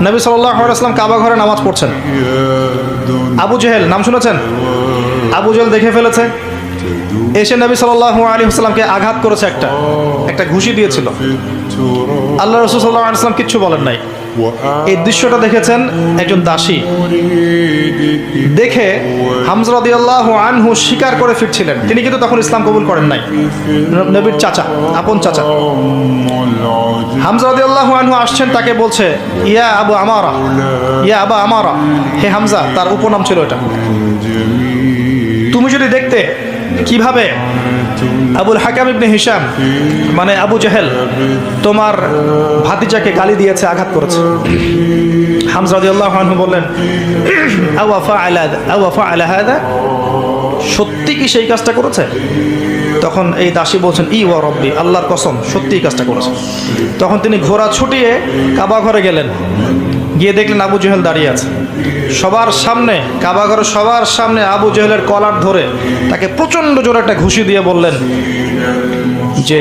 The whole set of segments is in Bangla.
নবী সাল্লাল্লাহু আলাইহি ওয়াসাল্লাম কাবা ঘরে নামাজ পড়ছেন। আবু জেহেল নাম শুনেছেন? আবু জেহেল দেখে ফেলেছে, এসে নবী সাল্লাল্লাহু আলাইহি ওয়াসাল্লামকে আঘাত করেছে, একটা ঘুষি দিয়েছিল। আল্লাহ রাসূল সাল্লাল্লাহু আলাইহি ওয়াসাল্লাম কিচ্ছু বলেন নাই। এই দৃশ্যটা দেখেছেন একজন দাসী, দেখে হামজা রাদিয়াল্লাহু আনহু স্বীকার করে ফিরছিলেন। তিনি কিন্তু তখন ইসলাম কবুল করেন নাই, নবীর চাচা, আপন চাচা। হামজা রাদিয়াল্লাহু আনহু আসছেন, তাকে বলছে ইয়া আবু আমারা, ইয়া আবা আমারা, হে হামজা, তার উপনাম ছিল এটা। তুমি যদি দেখতে কিভাবে আবুল হাকাম ইবনে হিশাম মানে আবু জেহেল তোমার ভাতিজাকে গালি দিয়েছে, আঘাত করেছে। হামজা রাদিয়াল্লাহু আনহু বললেন আওয়া ফাআলা হাদা, সত্যি কি সেই কাজটা করেছে? তখন এই দাসী বলছেন ই ওয়া রব্বি, আল্লাহর কসম সত্যিই কাজটা করেছে। তখন তিনি ঘোড়া ছুটিয়ে কাবা ঘরে গেলেন, গিয়ে দেখলেন আবু জেহেল দাঁড়িয়ে আছে সবার সামনে, কাবা ঘরে সবার সামনে আবু জেহেলের কলার ধরে তাকে প্রচণ্ড জোরে একটা ঘুষি দিয়ে বললেন যে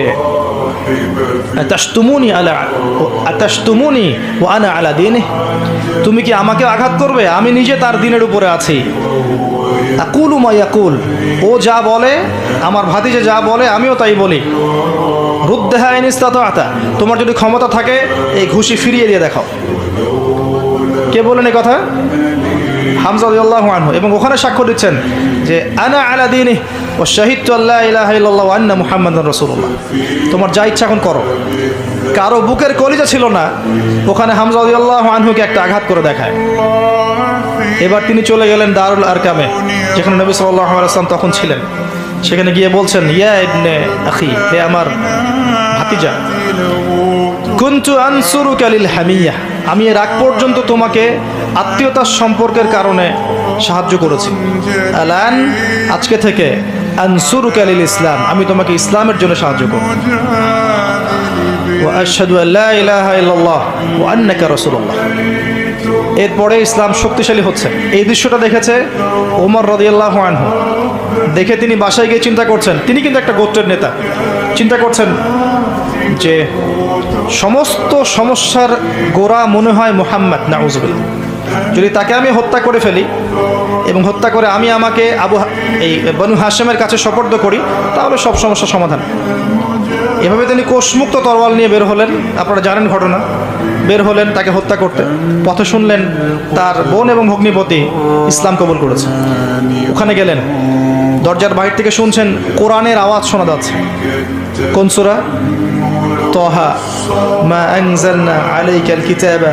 আতাশতুমুনি ওয়া আনা আলা দীনিহি, তুমি কি আমাকে আঘাত করবে? আমি নিজে তার দিনের উপরে আছি। আকুলু মা ইয়াকুল, ও যা বলে, আমার ভাতিজা যা বলে আমিও তাই বলি। রুদ্দাহা ইন ইসতাতা'তা, তোমার যদি ক্ষমতা থাকে এই ঘুষি ফিরিয়ে দিয়ে দেখাও। কে বলেন এই কথা? হামজা রাদিয়াল্লাহু আনহু। এবং ওখানে সাক্ষ্য দিচ্ছেন যে আনা আলা দীনিহি ওয়া শাহিদতু আল্লা ইলাহা ইল্লাল্লাহ ওয়া আন্না মুহাম্মাদান রাসূলুল্লাহ। তোমার যা ইচ্ছা এখন করো। কারো বুকের কলিজা ছিল না, ওখানে হামজা রাদিয়াল্লাহু আনহুকে একটা আঘাত করে দেখায়। এবার তিনি চলে গেলেন দারুল আরকামে, যেখানে নবী সাল্লাল্লাহু আলাইহি ওয়াসাল্লাম তখন ছিলেন। সেখানে গিয়ে বলছেন ইয়া ইবনে আখি, হে আমার ভাতিজা, কুনতু আনসুরুকা লিল হামিয়া, আমি এর আগ পর্যন্ত তোমাকে আত্মীয়তার সম্পর্কের কারণে সাহায্য করেছি। আলান, আজকে থেকে আনসুরুকা লিল ইসলাম, আমি তোমাকে ইসলামের জন্য সাহায্য করব। ওয়া আশহাদু আল্লা ইলাহা ইল্লাল্লাহ ওয়া আন্নাকা রাসূলুল্লাহ। এরপরে ইসলাম শক্তিশালী হচ্ছে। এই দৃশ্যটা দেখেছে ওমর রাদিয়াল্লাহু আনহু। দেখে তিনি বাসায় গিয়ে চিন্তা করছেন, তিনি কিন্তু একটা গোত্রের নেতা, চিন্তা করছেন যে সমস্ত সমস্যার গোড়া মনে হয় মুহাম্মদ, নাউযুবিল্লাহ। যদি তাকে আমি হত্যা করে ফেলি এবং হত্যা করে আমি আমাকে এই বনু হাশেমের কাছে সোপর্দ করি, তাহলে সব সমস্যার সমাধান। এভাবে তিনি কোষমুক্ত তরোয়াল নিয়ে বের হলেন। আপনারা জানেন ঘটনা। বের হলেন তাকে হত্যা করতে। পথে শুনলেন তার বোন এবং ভগ্নিপতি ইসলাম কবুল করেছে। ওখানে গেলেন, দরজার বাইরে থেকে শুনছেন কোরআনের আওয়াজ শোনা যাচ্ছে। কোন সূরা? তাহা, মা আনজালনা আলাইকাল কিতাবা